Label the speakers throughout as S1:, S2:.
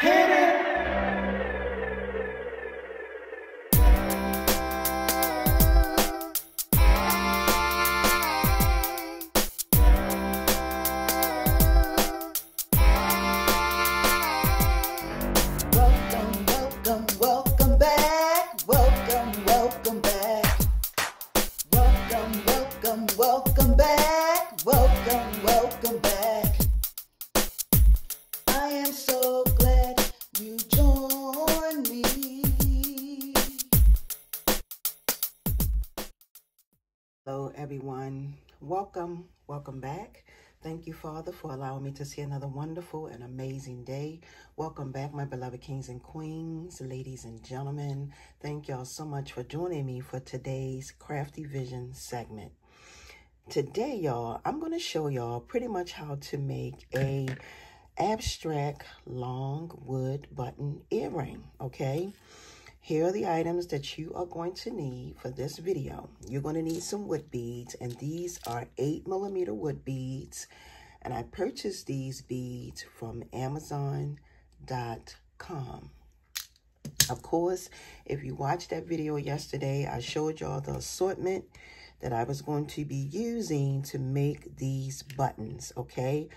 S1: Hit it!
S2: Welcome back. Welcome back. Welcome back. Welcome back. I am so glad you joined me. Hello, everyone. Welcome back. Thank you, Father, for allowing me to see another wonderful and amazing day. Welcome back, my beloved kings and queens, ladies and gentlemen. Thank y'all so much for joining me for today's Crafty Vision segment. Today, y'all, I'm going to show y'all pretty much how to make a abstract long wood button earring, okay? Here are the items that you are going to need for this video. You're going to need some wood beads, and these are 8mm wood beads. And I purchased these beads from Amazon.com. Of course, if you watched that video yesterday, I showed y'all the assortment that I was going to be using to make these buttons, okay?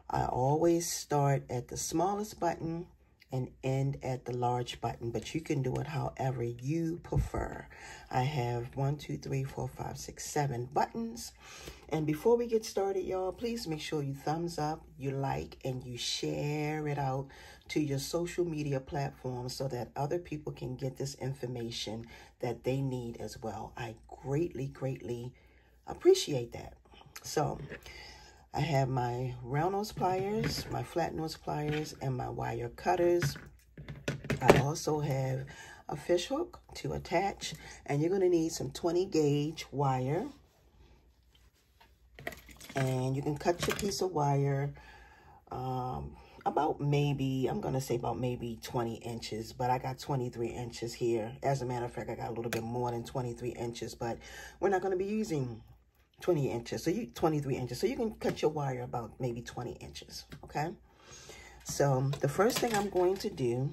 S2: I always start at the smallest button and end at the large button, but you can do it however you prefer. I have 7 buttons. And before we get started, y'all, please make sure you thumbs up, you like, and you share it out to your social media platforms so that other people can get this information that they need as well. I greatly appreciate that. So I have my round nose pliers, my flat nose pliers, and my wire cutters. I also have a fish hook to attach, and you're going to need some 20 gauge wire. And you can cut your piece of wire about maybe, I'm going to say about maybe 20 inches, but I got 23 inches here. As a matter of fact, I got a little bit more than 23 inches, but we're not going to be using 23 inches, so you can cut your wire about maybe 20 inches, okay? So the first thing I'm going to do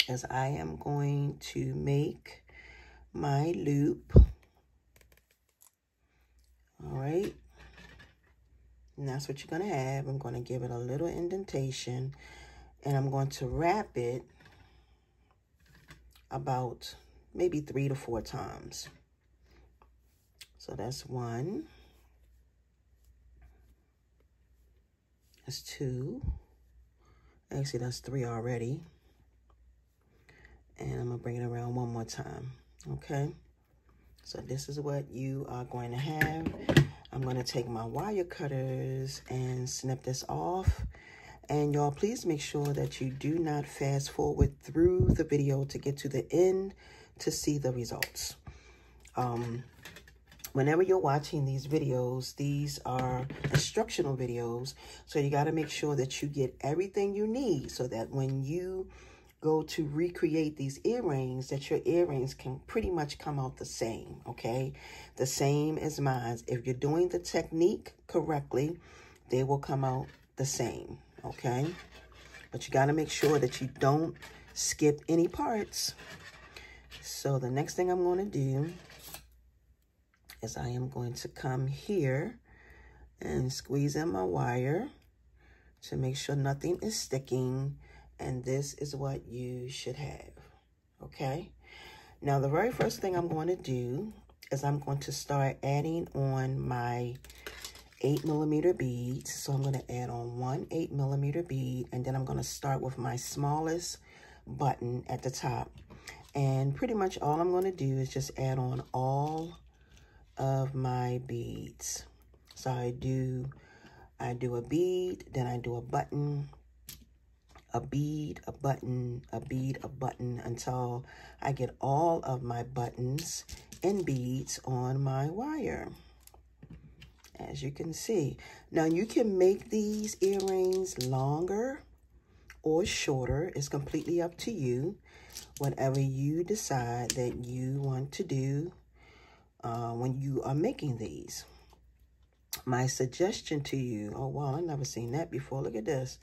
S2: is I am going to make my loop. All right, and that's what you're going to have. I'm going to give it a little indentation, and I'm going to wrap it about maybe 3 to 4 times. So that's 1, that's 2, actually that's 3 already, and I'm going to bring it around one more time, okay? So this is what you are going to have. I'm going to take my wire cutters and snip this off, and y'all please make sure that you do not fast forward through the video to get to the end to see the results. Whenever you're watching these videos, these are instructional videos, so you got to make sure that you get everything you need so that when you go to recreate these earrings, that your earrings can pretty much come out the same, okay? The same as mine. If you're doing the technique correctly, they will come out the same, okay? But you got to make sure that you don't skip any parts. So the next thing I'm going to do is I am going to come here and squeeze in my wire to make sure nothing is sticking. And this is what you should have, okay? Now, the very first thing I'm going to do is I'm going to start adding on my 8mm beads. So I'm going to add on 1 8mm bead, and then I'm going to start with my smallest button at the top. And pretty much all I'm going to do is just add on all of my beads. So I do a bead, then I do a button, a bead, a button, a bead, a button, until I get all of my buttons and beads on my wire, as you can see. Now you can make these earrings longer or shorter. It's completely up to you. Whatever you decide that you want to do when you are making these. My suggestion to you, oh wow, I've never seen that before. Look at this.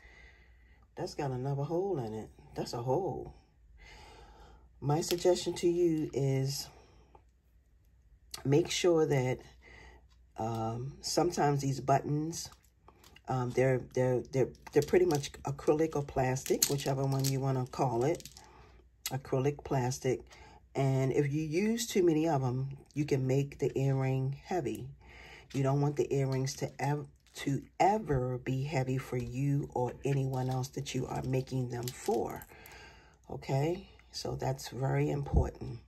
S2: That's got another hole in it. That's a hole. My suggestion to you is make sure that sometimes these buttons, they're pretty much acrylic or plastic, whichever one you want to call it, acrylic, plastic. And if you use too many of them, you can make the earring heavy. You don't want the earrings to ever be heavy for you or anyone else that you are making them for. Okay, so that's very important.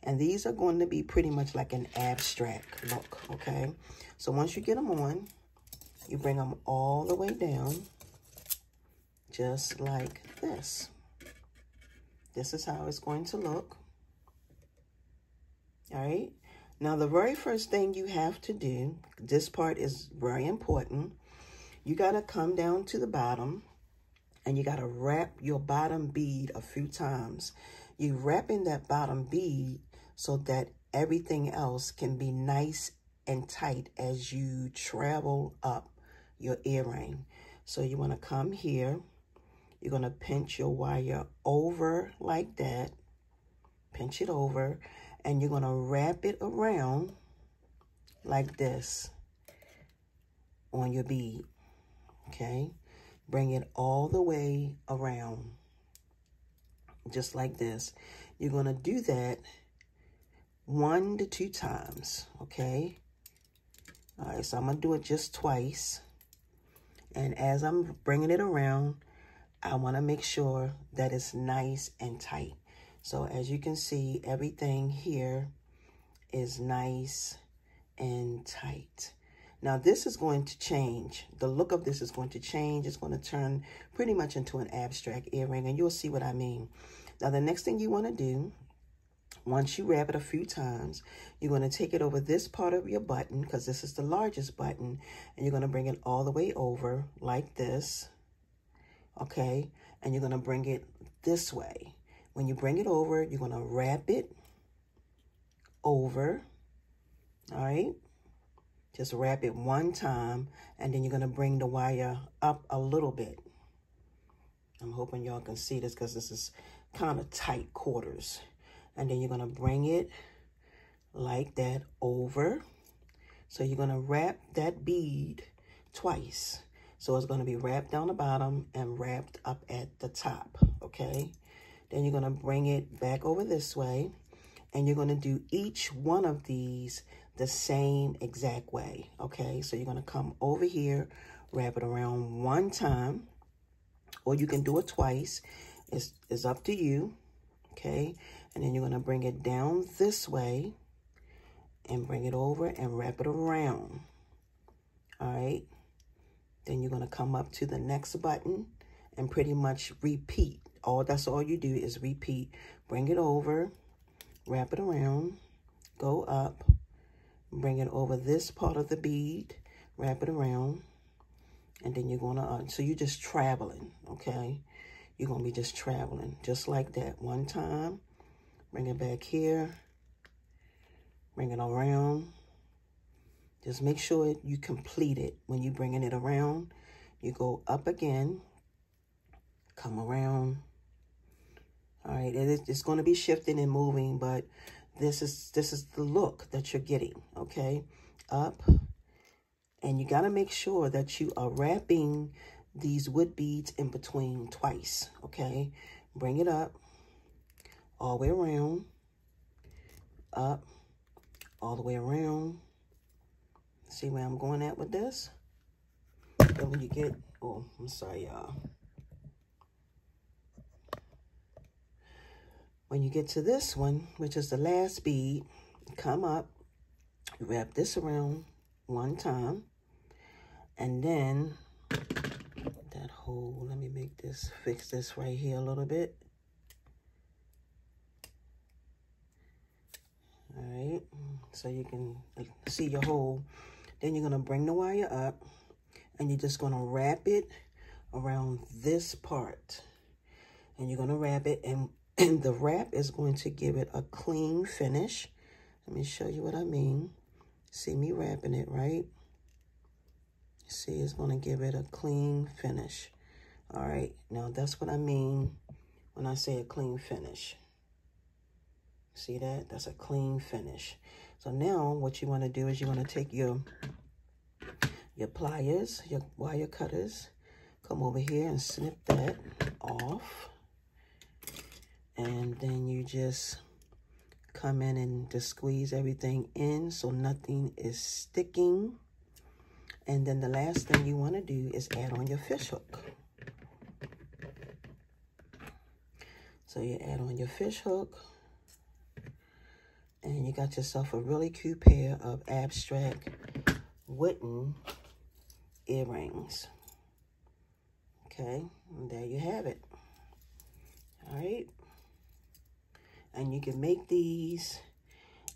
S2: And these are going to be pretty much like an abstract look, okay? So once you get them on, you bring them all the way down, just like this. This is how it's going to look. All right? Now, the very first thing you have to do, this part is very important. You got to come down to the bottom, and you got to wrap your bottom bead a few times. You're wrapping that bottom bead so that everything else can be nice and tight as you travel up your earring. So you want to come here. You're going to pinch your wire over like that. Pinch it over. And you're going to wrap it around like this on your bead. Okay? Bring it all the way around. Just like this. You're going to do that 1 to 2 times, okay? All right, so I'm going to do it just twice. And as I'm bringing it around, I want to make sure that it's nice and tight. So as you can see, everything here is nice and tight. Now, this is going to change. The look of this is going to change. It's going to turn pretty much into an abstract earring, and you'll see what I mean. Now, the next thing you want to do, once you wrap it a few times, you're going to take it over this part of your button, because this is the largest button, and you're going to bring it all the way over like this, okay? And you're going to bring it this way. When you bring it over, you're going to wrap it over, all right? Just wrap it one time, and then you're going to bring the wire up a little bit. I'm hoping y'all can see this because this is kind of tight quarters. And then you're going to bring it like that over. So you're going to wrap that bead twice. So it's going to be wrapped down the bottom and wrapped up at the top, okay? Then you're going to bring it back over this way. And you're going to do each one of these the same exact way, okay? So you're going to come over here, wrap it around one time, or you can do it twice. It's up to you, okay? And then you're going to bring it down this way and bring it over and wrap it around, all right? Then you're going to come up to the next button and pretty much repeat. That's all you do is repeat. Bring it over, wrap it around, go up, bring it over this part of the bead, wrap it around, and then you're going to, so you're just traveling, okay? You're going to be just traveling, just like that. One time, bring it back here, bring it around. Just make sure you complete it. When you're bringing it around, you go up again, come around. All right, it's going to be shifting and moving, but this is the look that you're getting, okay? Up, and you got to make sure that you are wrapping these wood beads in between twice, okay? Bring it up, all the way around, up, all the way around. See where I'm going at with this? Then when you get, oh, I'm sorry, y'all. When you get to this one, which is the last bead, come up, wrap this around one time, and then that hole, let me make this, fix this right here a little bit. All right, so you can see your hole. Then you're gonna bring the wire up, and you're just gonna wrap it around this part. And you're gonna wrap it, and the wrap is going to give it a clean finish. Let me show you what I mean. See me wrapping it, right? See, it's going to give it a clean finish. All right, now that's what I mean when I say a clean finish. See that? That's a clean finish. So now what you want to do is you want to take your pliers, your wire cutters, come over here and snip that off. And then you just come in and just squeeze everything in so nothing is sticking. And then the last thing you want to do is add on your fish hook. So you add on your fish hook. And you got yourself a really cute pair of abstract wooden earrings. Okay, and there you have it. All right. And you can make these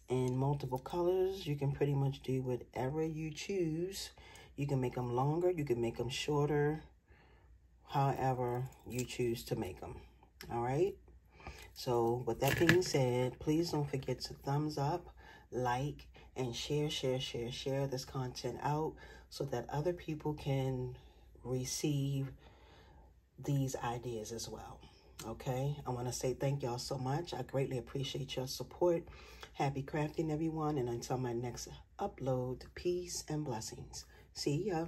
S2: in multiple colors. You can pretty much do whatever you choose. You can make them longer. You can make them shorter. However you choose to make them. All right. So with that being said, please don't forget to thumbs up, like, and share this content out so that other people can receive these ideas as well. Okay, I want to say thank y'all so much. I greatly appreciate your support. Happy crafting, everyone. And until my next upload, peace and blessings. See ya.